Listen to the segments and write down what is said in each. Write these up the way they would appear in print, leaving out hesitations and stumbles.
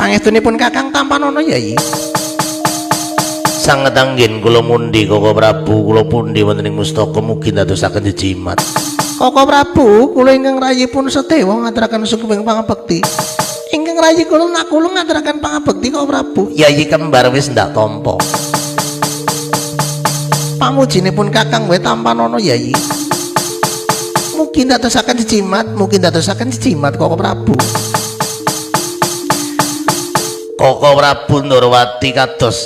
Pangestunipun Kakang Tampanono Yai. Sanget anggen kula mundi Koko Prabu, kula pundi wonten ing mustaka mugi dadosaken jejimat. Koko Prabu, kula ingkang rayipun sedewa ngaturaken sugeng pangabekti. Ingkang rayi kula nak kula ngaturaken pangabekti Koko Prabu. Yayi kembar wis ndak tampa. Pamujinipun Kakang we Tampanono Yai. Mugi dadosaken jejimat Koko Prabu. Koko Prabu Ndorowati kados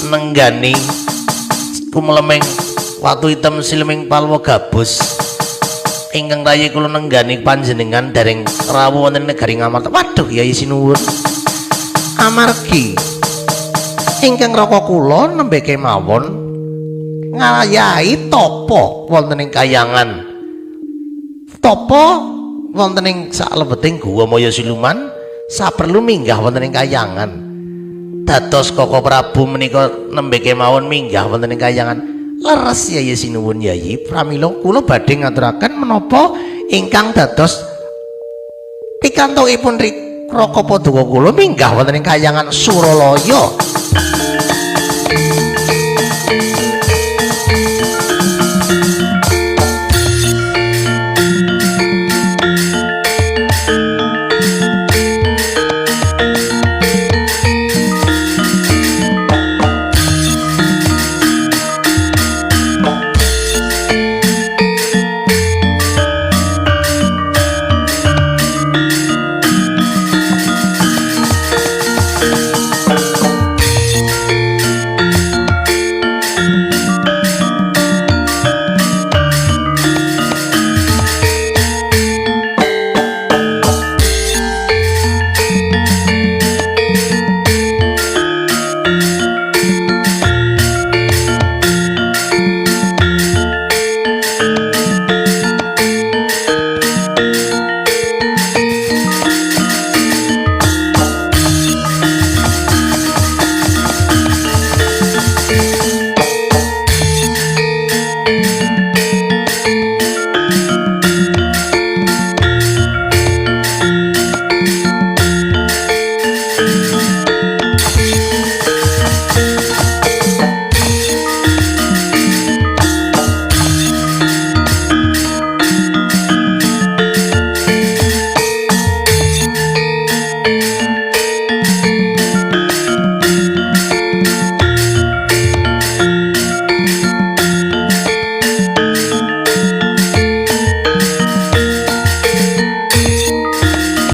nenggani kumeleming watu hitam sileming palwa gabus ingkang rayi kula nenggani panjenengan dereng rawuh wonten negari Ngamarta. Waduh Yai sinuwun. Amargi ingkang raka kula nembe kemawon ngayahi tapa wonten ing kayangan. Tapa wonten ing saklebeting guwa Maya Siluman saperlu minggah wonten ing kayangan. Dados Koko Prabu menika nembe kemawon minggah wonten ing kayangan. Leres Yai sinuwun Yai, pramila kula badhe ngaturaken menapa ingkang dados pikantokipun Raka Padha kula minggah wonten ing kayangan Suralaya.